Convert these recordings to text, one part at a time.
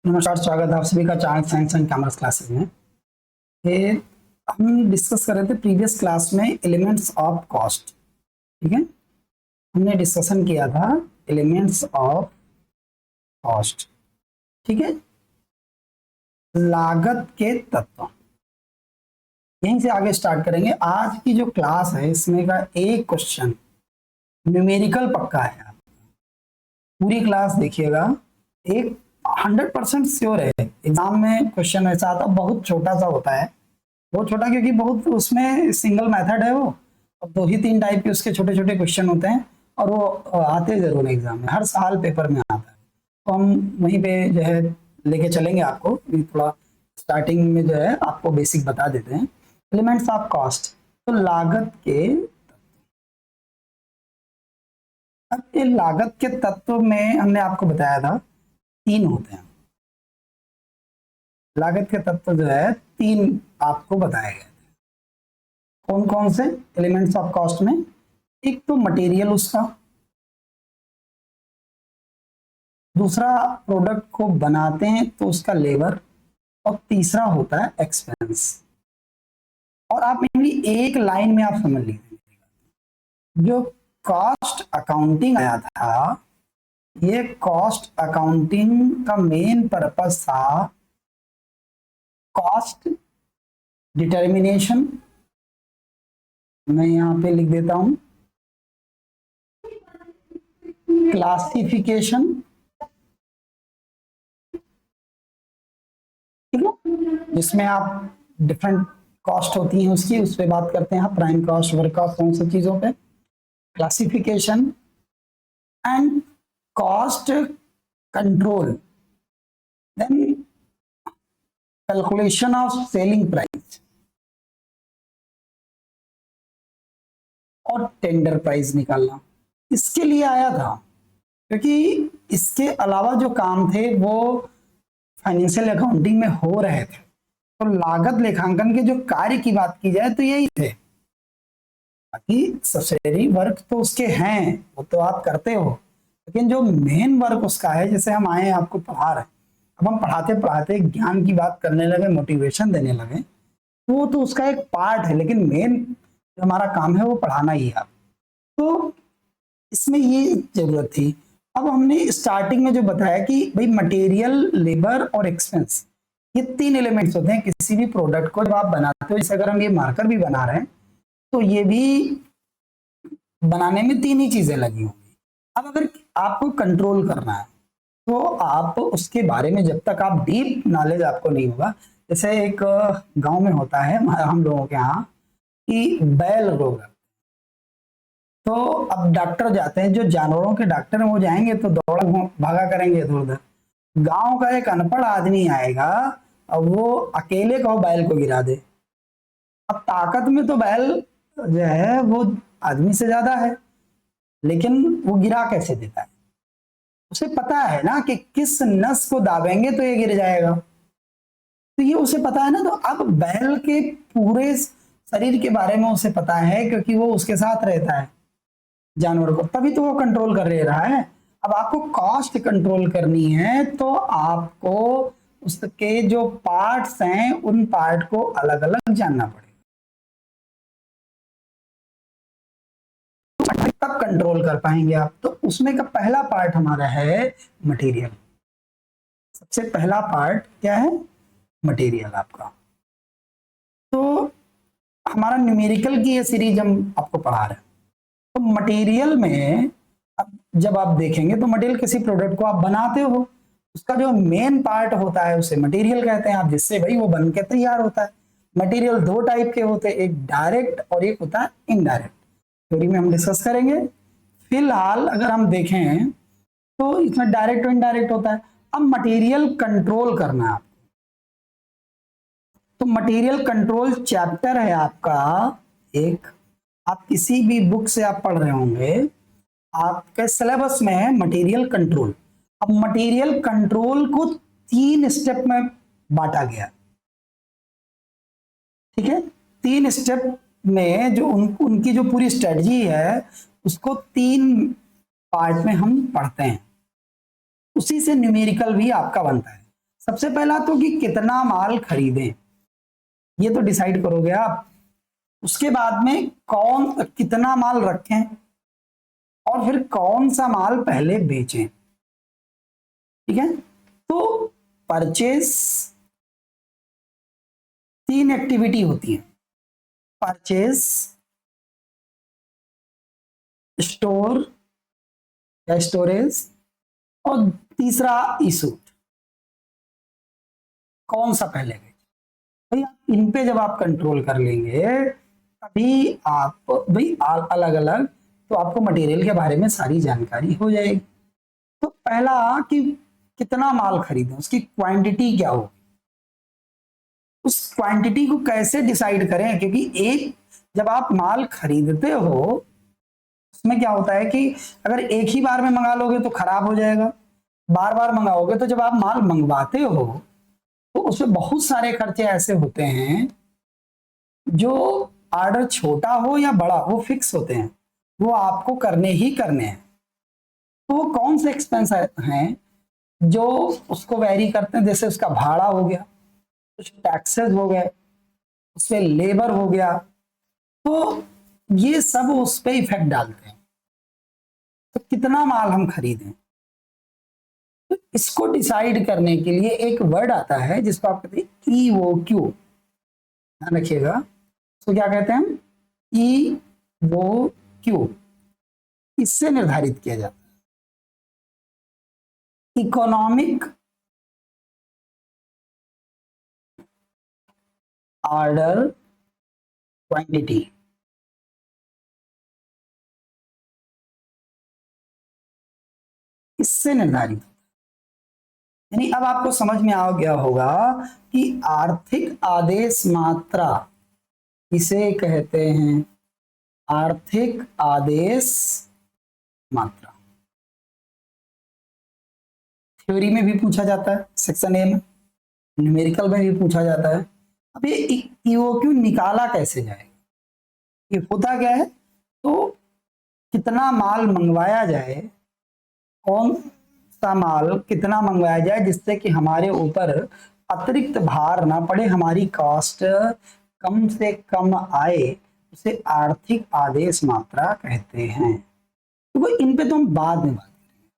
नमस्कार, स्वागत है आप सभी का Chanakya science and commerce classes में। ये हम डिस्कस कर रहे थे प्रीवियस क्लास में एलिमेंट्स ऑफ कॉस्ट। ठीक है, हमने डिस्कशन किया था एलिमेंट्स ऑफ कॉस्ट। ठीक है, लागत के तत्व। यहीं से आगे स्टार्ट करेंगे। आज की जो क्लास है इसमें का एक क्वेश्चन न्यूमेरिकल पक्का है। आप पूरी क्लास देखिएगा, एक 100% श्योर है एग्जाम में क्वेश्चन ऐसा आता, बहुत छोटा सा होता है। बहुत छोटा क्योंकि बहुत उसमें सिंगल मेथड है वो, अब 2 ही 3 टाइप के उसके छोटे छोटे क्वेश्चन होते हैं और वो आते जरूर एग्जाम में, हर साल पेपर में आता है। तो हम वहीं पे जो है लेके चलेंगे आपको। थोड़ा स्टार्टिंग में जो है आपको बेसिक बता देते हैं। एलिमेंट्स ऑफ कॉस्ट, तो लागत के, अब ये लागत के तत्व में हमने आपको बताया था 3 होते हैं। लागत के तत्व जो है 3 आपको बताए गए थे। कौन कौन से एलिमेंट्स ऑफ कॉस्ट में? एक तो मटेरियल उसका, दूसरा प्रोडक्ट को बनाते हैं तो उसका लेबर, और तीसरा होता है एक्सपेंस। और आप मेनली एक लाइन में आप समझ लीजिए, जो कॉस्ट अकाउंटिंग आया था, ये कॉस्ट अकाउंटिंग का मेन पर्पस था कॉस्ट डिटर्मिनेशन। मैं यहां पे लिख देता हूं क्लासिफिकेशन, ठीक है, जिसमें आप डिफरेंट कॉस्ट होती हैं उसकी, उस पर बात करते हैं, प्राइम कॉस्ट, वर्क कॉस्ट, कौन सी चीजों पे, classification and cost control, then calculation of selling price और टेंडर प्राइस निकालना। इसके लिए आया था क्योंकि इसके अलावा जो काम थे वो फाइनेंशियल अकाउंटिंग में हो रहे थे। तो लागत लेखांकन के जो कार्य की बात की जाए तो यही थे। बाकी सब्सिडरी वर्क तो उसके हैं, वो तो आप करते हो, लेकिन जो मेन वर्क उसका है, जैसे हम आए आपको पढ़ा रहे हैं, अब हम पढ़ाते पढ़ाते ज्ञान की बात करने लगे, मोटिवेशन देने लगे, वो तो उसका एक पार्ट है, लेकिन मेन जो हमारा काम है वो पढ़ाना ही है। तो इसमें ये जरूरत थी। अब हमने स्टार्टिंग में जो बताया कि भाई मटेरियल, लेबर और एक्सपेंस, ये 3 एलिमेंट्स होते हैं किसी भी प्रोडक्ट को जब आप बनाते हो। जैसे अगर हम ये मार्कर भी बना रहे हैं तो ये भी बनाने में 3 ही चीजें लगी होंगी। अब अगर आपको कंट्रोल करना है तो आप उसके बारे में जब तक आप डीप नॉलेज आपको नहीं होगा, जैसे एक गांव में होता है हम लोगों के यहाँ कि बैल रोग है, तो अब डॉक्टर जाते हैं, जो जानवरों के डॉक्टर हैं वो जाएंगे तो दौड़ भागा करेंगे इधर उधर। गांव का एक अनपढ़ आदमी आएगा, अब वो अकेले को बैल को गिरा दे। अब ताकत में तो बैल जो है वो आदमी से ज्यादा है, लेकिन वो गिरा कैसे देता है? उसे पता है ना कि किस नस को दाबेंगे तो ये गिर जाएगा, तो ये उसे पता है ना। तो अब बैल के पूरे शरीर के बारे में उसे पता है क्योंकि वो उसके साथ रहता है जानवर को, तभी तो वो कंट्रोल कर रहा है। अब आपको कॉस्ट कंट्रोल करनी है तो आपको उसके जो पार्ट्स हैं उन पार्ट को अलग अलग जानना पड़ेगा, तब कंट्रोल कर पाएंगे आप। तो उसमें का पहला पार्ट हमारा है मटेरियल। सबसे पहला पार्ट क्या है? मटेरियल आपका। तो हमारा न्यूमेरिकल की ये सीरीज हम आपको पढ़ा रहे हैं। तो मटेरियल में अब जब आप देखेंगे तो मटेरियल किसी प्रोडक्ट को आप बनाते हो, उसका जो मेन पार्ट होता है उसे मटेरियल कहते हैं आप, जिससे भाई वो बन के तैयार होता है। मटेरियल 2 टाइप के होते हैं, एक डायरेक्ट और एक होता है इनडायरेक्ट। थ्योरी में हम डिस्कस करेंगे। फिलहाल अगर हम देखें तो इसमें डायरेक्ट और इनडायरेक्ट होता है। अब मटेरियल कंट्रोल करना है, तो मटेरियल कंट्रोल चैप्टर है आपका एक। आप किसी भी बुक से आप पढ़ रहे होंगे, आपके सिलेबस में है मटेरियल कंट्रोल। अब मटेरियल कंट्रोल को 3 स्टेप में बांटा गया, ठीक है। 3 स्टेप में जो उनकी जो पूरी स्ट्रेटजी है उसको 3 पार्ट में हम पढ़ते हैं, उसी से न्यूमेरिकल भी आपका बनता है। सबसे पहला तो कि कितना माल खरीदें, ये तो डिसाइड करोगे आप। उसके बाद में कितना माल रखें, और फिर कौन सा माल पहले बेचें। ठीक है, तो परचेस, 3 एक्टिविटी होती है, परचेस, स्टोर या स्टोरेज, और तीसरा इशू। कौन सा पहले बेचें भाई, आप इन पे जब आप कंट्रोल कर लेंगे तभी आप भाई अलग अलग, तो आपको मटेरियल के बारे में सारी जानकारी हो जाएगी। तो पहला कि कितना माल खरीदें, उसकी क्वांटिटी क्या हो, उस क्वांटिटी को कैसे डिसाइड करें, क्योंकि एक जब आप माल खरीदते हो उसमें क्या होता है कि अगर एक ही बार में मंगा लोगे तो खराब हो जाएगा, बार बार मंगाओगे तो जब आप माल मंगवाते हो तो उसमें बहुत सारे खर्चे ऐसे होते हैं जो ऑर्डर छोटा हो या बड़ा वो फिक्स होते हैं, वो आपको करने ही करने हैं। तो वो कौन से एक्सपेंस हैं जो उसको वेरी करते हैं, जैसे उसका भाड़ा हो गया, कुछ टैक्सेस हो गए, उसपे लेबर हो गया, तो ये सब उस पर इफेक्ट डालते हैं। तो कितना माल हम खरीदें, तो इसको डिसाइड करने के लिए एक वर्ड आता है जिसको आप कहते हैं EOQ। ध्यान रखिएगा, तो क्या कहते हैं हम, EOQ। इससे निर्धारित किया जाता है इकोनॉमिक ऑर्डर क्वांटिटी। इससे निर्धारित, यानी अब आपको समझ में आ गया होगा कि आर्थिक आदेश मात्रा इसे कहते हैं, आर्थिक आदेश मात्रा। थ्योरी में भी पूछा जाता है, सेक्शन ए में, न्यूमेरिकल में भी पूछा जाता है। अब ये EOQ निकाला कैसे जाएगा, ये होता क्या है, तो कितना माल मंगवाया जाए, कौन सा माल कितना मंगवाया जाए जिससे कि हमारे ऊपर अतिरिक्त भार ना पड़े, हमारी कॉस्ट कम से कम आए, उसे आर्थिक आदेश मात्रा कहते हैं। तो इन पे तो हम बाद में बात करेंगे,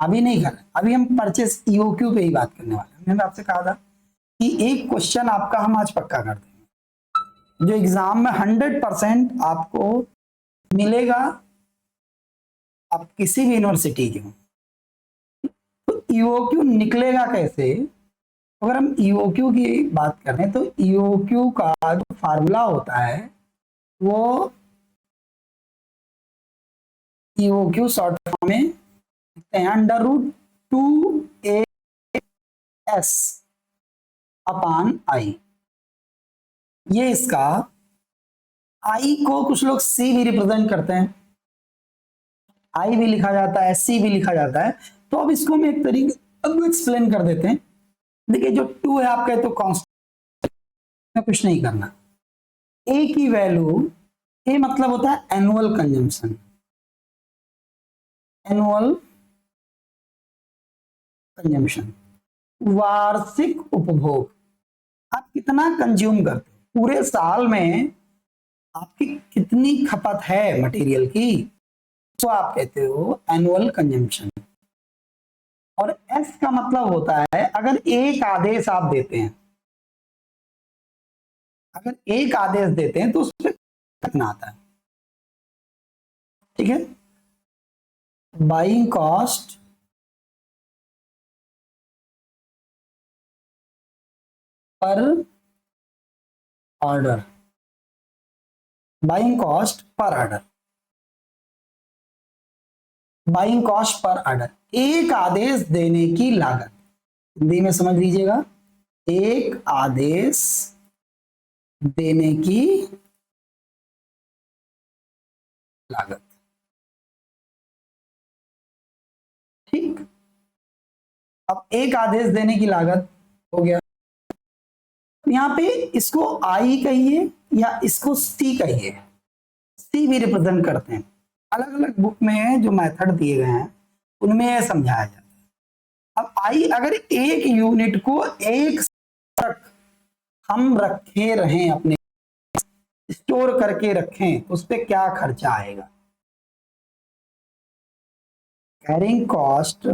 अभी नहीं कर रहे, अभी हम परचेस EOQ पे ही बात करने वाले हैं। मैंने आपसे कहा था कि एक क्वेश्चन आपका हम आज पक्का कर देंगे जो एग्जाम में 100% आपको मिलेगा, आप किसी भी यूनिवर्सिटी के हो। तो EOQ निकलेगा कैसे, अगर हम EOQ की बात करें तो EOQ का जो फार्मूला होता है वो EOQ शॉर्ट फॉर्म में लिखते हैं √2AS अपान आई। ये इसका आई को कुछ लोग C भी रिप्रेजेंट करते हैं, आई भी लिखा जाता है, C भी लिखा जाता है। तो अब इसको हम एक तरीके अब एक्सप्लेन कर देते हैं। देखिए जो 2 है आपका तो कांस्टेंट में कुछ नहीं करना, ए की वैल्यू, ए मतलब होता है एनुअल कंजम्पशन, एनुअल कंजम्पशन, वार्षिक उपभोग। आप कितना कंज्यूम करते हो पूरे साल में, आपकी कितनी खपत है मटेरियल की, तो आप कहते हो एनुअल कंजम्पशन। और एस का मतलब होता है अगर एक आदेश आप देते हैं, अगर एक आदेश देते हैं तो उस पर कितना आता है। ठीक है, buying cost per order, buying cost per order, buying cost per order, एक आदेश देने की लागत। हिंदी में समझ लीजिएगा, एक आदेश देने की लागत। ठीक, अब एक आदेश देने की लागत हो गया। यहां पे इसको आई कहिए या इसको सी कहिए, सी भी रिप्रेजेंट करते हैं। अलग अलग बुक में जो मेथड दिए गए हैं उनमें यह समझाया जाता है। अब आई अगर एक यूनिट को एक तक हम रखे रहें, अपने स्टोर करके रखें, उस पर क्या खर्चा आएगा? Carrying cost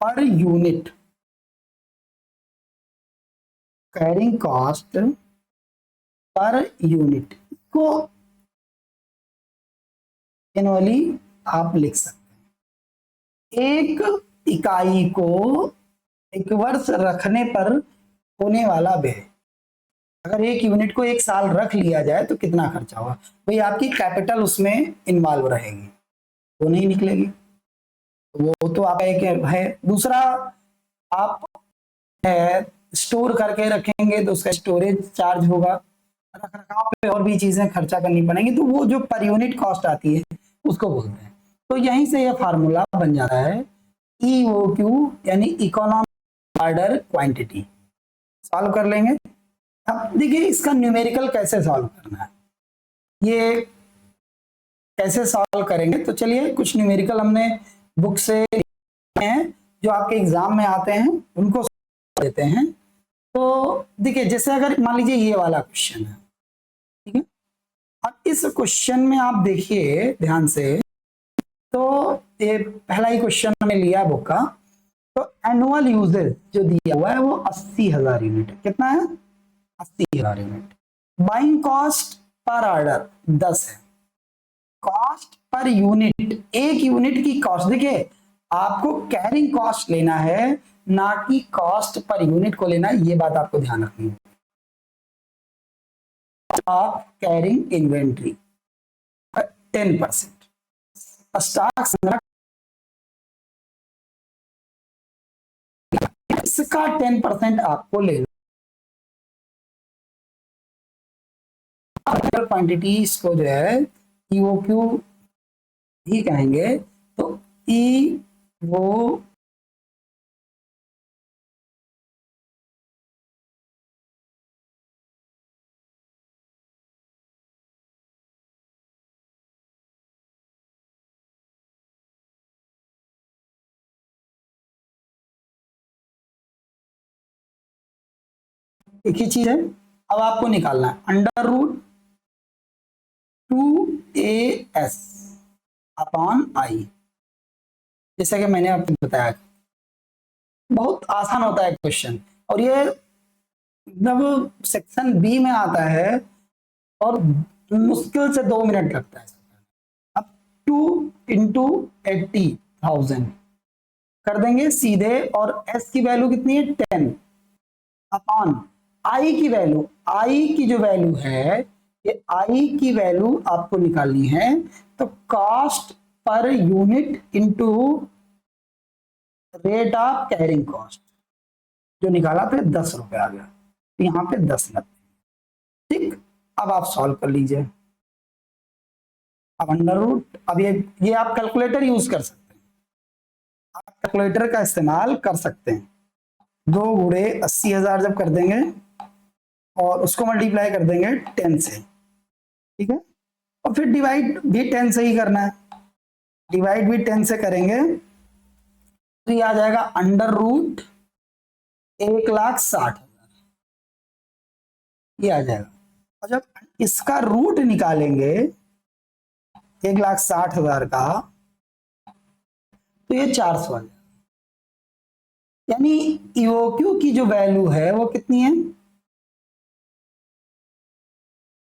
per unit, carrying cost per unit को एनुअली आप लिख सकते हैं। एक इकाई को एक वर्ष रखने पर होने वाला व्यय, अगर एक यूनिट को एक साल रख लिया जाए तो कितना खर्चा होगा? भाई आपकी कैपिटल उसमें इन्वॉल्व रहेगी, वो नहीं निकलेगी, वो तो आप एक है। दूसरा, आप स्टोर करके रखेंगे तो उसका स्टोरेज चार्ज होगा, रख रखाव पे और भी चीजें खर्चा करनी पड़ेंगी, तो वो जो पर यूनिट कॉस्ट आती है उसको बोलते हैं। तो यहीं से ये फार्मूला बन जाता है EOQ, यानी इकोनॉमिक ऑर्डर क्वांटिटी। सॉल्व कर लेंगे। अब देखिए इसका न्यूमेरिकल कैसे सॉल्व करना है, ये कैसे सॉल्व करेंगे, तो चलिए कुछ न्यूमेरिकल हमने बुक से हैं जो आपके एग्जाम में आते हैं, उनको देते हैं। तो देखिए जैसे अगर मान लीजिए ये वाला क्वेश्चन है, ठीक है, अब इस क्वेश्चन में आप देखिए ध्यान से, तो ये पहला ही क्वेश्चन हमने लिया बुक का, तो एनुअल यूजेज जो दिया हुआ है वो 80,000 यूनिट, कितना है? 80,000 unit. Buying cost per order 10 है। कॉस्ट पर यूनिट, एक यूनिट की कॉस्ट, देखिए आपको कैरिंग कॉस्ट लेना है, ना कि कॉस्ट पर यूनिट को लेना है, ये बात आपको ध्यान रखनी है। ऑफ कैरिंग इन्वेंट्री 10%, स्टॉक संग्रह इसका 10% आपको लेना। क्वांटिटी इसको जो है EOQ ही कहेंगे, तो ई वो एक ही चीज है। अब आपको निकालना है √2AS अपॉन आई, जैसा कि मैंने आपको बताया, बहुत आसान होता है क्वेश्चन, और ये जब सेक्शन बी में आता है और मुश्किल से 2 मिनट लगता है। अब 2 × 80,000 कर देंगे सीधे, और एस की वैल्यू कितनी है? 10 अपॉन आई की वैल्यू, आई की जो वैल्यू है, ये आई की वैल्यू आपको निकालनी है, तो cost per unit into rate of carrying cost, जो निकाला तो 10 रुपए आ गया, तो यहाँ पे 10 लगते। ठीक, अब आप सॉल्व कर लीजिए। अब अंडर रूट, अब ये आप कैलकुलेटर यूज कर सकते हैं, आप कैलकुलेटर का इस्तेमाल कर सकते हैं। 2 × 80,000 जब कर देंगे और उसको मल्टीप्लाई कर देंगे 10 से, ठीक है, और फिर डिवाइड भी 10 से ही करना है, डिवाइड भी 10 से करेंगे तो ये आ जाएगा √1,60,000, ये आ जाएगा। और जब इसका रूट निकालेंगे 1,60,000 का, तो ये 400 आ जाएगा। यानी EOQ की जो वैल्यू है वो कितनी है?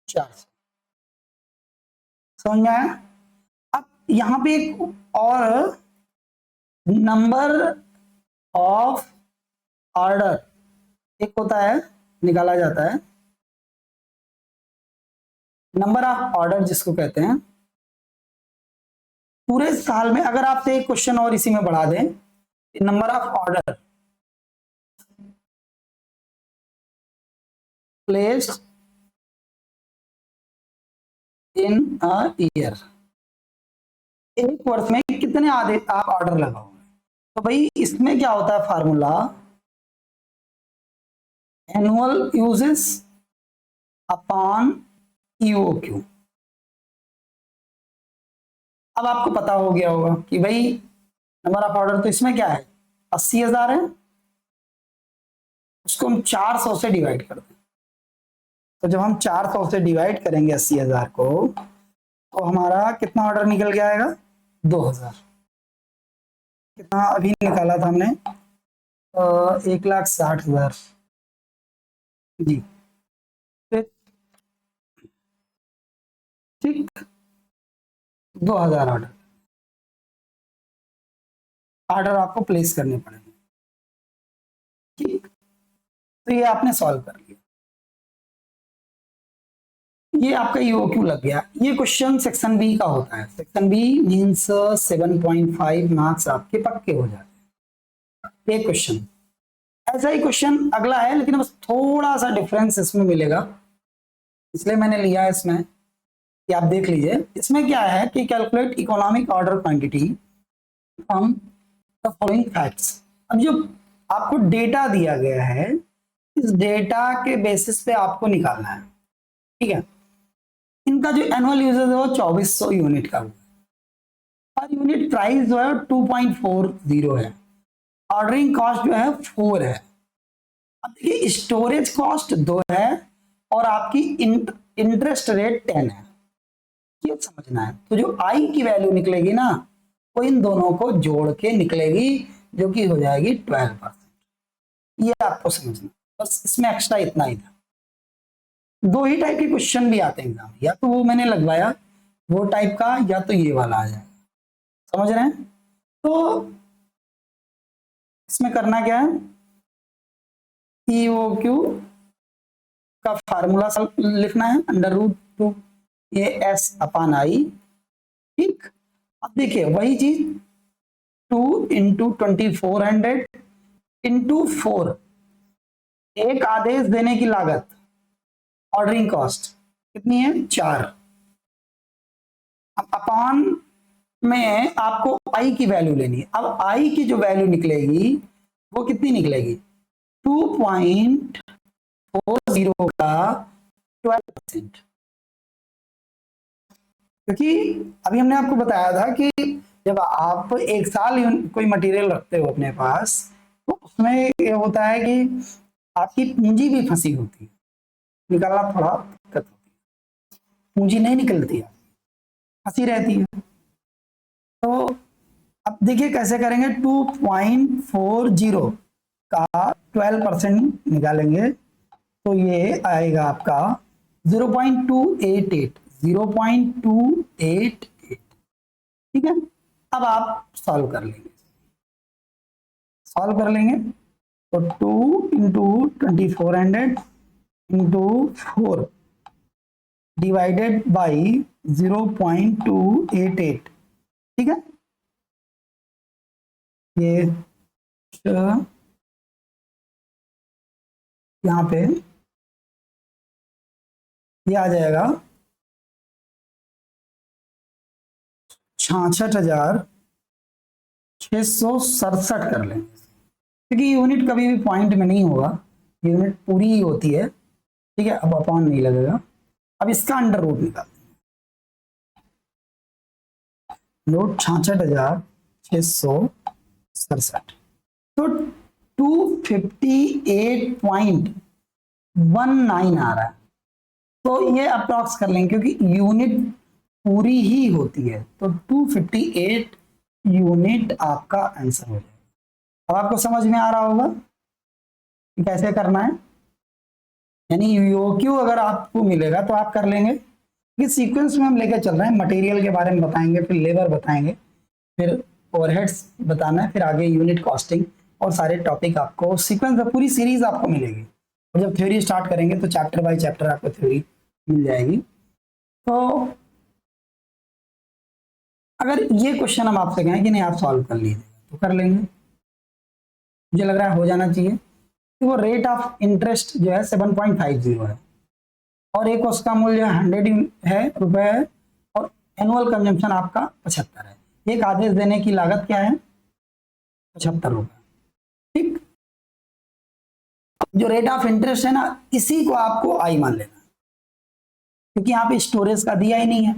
400। समझ में आया? अब यहां पे एक और नंबर ऑफ ऑर्डर एक होता है, निकाला जाता है, नंबर ऑफ ऑर्डर जिसको कहते हैं। पूरे साल में अगर आपसे एक क्वेश्चन और इसी में बढ़ा दें, number of order placed in a year, एक वर्ष में कितने आधे आप ऑर्डर लगाओगे? तो भाई इसमें क्या होता है formula, annual uses upon EOQ। अब आपको पता हो गया होगा कि भाई नंबर ऑफ ऑर्डर, तो इसमें क्या है 80,000 है, उसको हम 400 से डिवाइड करते हैं। तो जब हम 400 से डिवाइड करेंगे 80,000 को, तो हमारा कितना ऑर्डर निकल के आएगा 2,000। कितना अभी निकाला था हमने 1,60,000 जी। ठीक 2,000 ऑर्डर आपको प्लेस करने पड़ेंगे। ठीक, तो ये आपने सॉल्व कर लिया, ये आपका ईओक्यू लग गया। ये क्वेश्चन सेक्शन बी का होता है। सेक्शन बी मींस 7.5 मार्क्स आपके पक्के हो जाते हैं एक क्वेश्चन। ऐसा ही क्वेश्चन अगला है, लेकिन बस थोड़ा सा डिफरेंस इसमें मिलेगा, इसलिए मैंने लिया है इसमें कि आप देख लीजिए। इसमें क्या है कि calculate economic order quantity from the following facts. अब जो आपको डेटा दिया गया है, इस डेटा के बेसिस पे आपको निकालना है। ठीक है, इनका जो एनुअल यूजेज है वो 2400 यूनिट का हुआ, पर यूनिट प्राइस जो है 2.40 है, ऑर्डरिंग कॉस्ट जो है 4 है। अब देखिए स्टोरेज कॉस्ट 2 है और आपकी इंटरेस्ट रेट 10 है, ये समझना है। तो जो आई की वैल्यू निकलेगी ना, वो इन दोनों को जोड़ के निकलेगी, जो कि हो जाएगी 12%। ये आपको समझना, बस इसमें एक्स्ट्रा इतना ही था। 2 ही टाइप के क्वेश्चन भी आते हैं एग्जाम, या तो वो मैंने लगवाया वो टाइप का, या तो ये वाला आ जाएगा। समझ रहे हैं? तो इसमें करना क्या है, ईओक्यू का फार्मूला लिखना है, √2 AS/I। ठीक, अब देखिए वही चीज 2 × 2400 × 4, एक आदेश देने की लागत ऑर्डरिंग कॉस्ट कितनी है 4। अब अपॉन में आपको आई की वैल्यू लेनी है। अब आई की जो वैल्यू निकलेगी वो कितनी निकलेगी 2.40 का 12%। क्योंकि अभी हमने आपको बताया था कि जब आप एक साल कोई मटेरियल रखते हो अपने पास, तो उसमें ये होता है कि आपकी पूंजी भी फंसी होती है, निकालना थोड़ा दिक्कत होती है, पूंजी नहीं निकलती है, फंसी रहती है। तो अब देखिए कैसे करेंगे, 2.40 का 12% निकालेंगे, तो ये आएगा आपका 0.288। 0.288। ठीक है, अब आप सॉल्व कर लेंगे, तो 2 × 2400 × 4 डिवाइडेड बाई 0.288। ठीक है, ये यहाँ पे ये आ जाएगा 66,667 कर लेंगे, क्योंकि यूनिट कभी भी पॉइंट में नहीं होगा, यूनिट पूरी ही होती है। ठीक है, अब अपॉन नहीं लगेगा। अब इसका अंडर रूट निकालते हैं, नोट 66,667, तो 258.19 आ रहा है। तो ये अप्रॉक्स कर लेंगे, क्योंकि यूनिट पूरी ही होती है, तो 258 यूनिट आपका आंसर हो जाएगा। अब आपको समझ में आ रहा होगा कि कैसे करना है, यानी ईओक्यू अगर आपको मिलेगा तो आप कर लेंगे। इस सीक्वेंस में हम लेकर चल रहे हैं, मटेरियल के बारे में बताएंगे, फिर लेबर बताएंगे, फिर ओवरहेड्स बताना है, फिर आगे यूनिट कॉस्टिंग और सारे टॉपिक आपको सीक्वेंस में पूरी सीरीज आपको मिलेगी। और जब थ्योरी स्टार्ट करेंगे तो चैप्टर बाय चैप्टर आपको थ्योरी मिल जाएगी। तो अगर ये क्वेश्चन हम आपसे कहें कि नहीं आप सॉल्व कर लीजिए, तो कर लेंगे, मुझे लग रहा है हो जाना चाहिए। तो वो रेट ऑफ इंटरेस्ट जो है 7.50 है, और एक उसका मूल्य 100 है रुपए है, और एनुअल कंजम्पशन आपका 75 है। एक आदेश देने की लागत क्या है 75 रुपए। ठीक, जो रेट ऑफ इंटरेस्ट है ना, इसी को आपको आई मान लेना, क्योंकि यहाँ पे स्टोरेज का दिया ही नहीं है।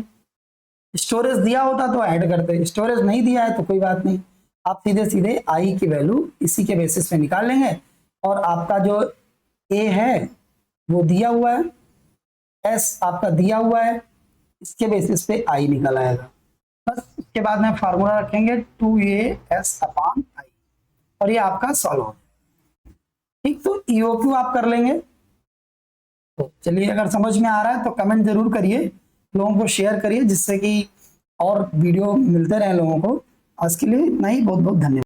स्टोरेज दिया होता तो ऐड करते, स्टोरेज नहीं दिया है तो कोई बात नहीं, आप सीधे सीधे आई की वैल्यू इसी के बेसिस पे निकाल लेंगे और आपका जो ए है वो दिया हुआ है, एस आपका दिया हुआ है, इसके बेसिस पे आई निकल आएगा। बस उसके बाद में फार्मूला रखेंगे 2a/s और ये आपका सॉल्व हो। ठीक, तो ईओक्यू आप कर लेंगे। तो चलिए, अगर समझ में आ रहा है तो कमेंट जरूर करिए, लोगों को शेयर करिए जिससे कि और वीडियो मिलते रहे लोगों को। आज के लिए इतना ही, बहुत बहुत धन्यवाद।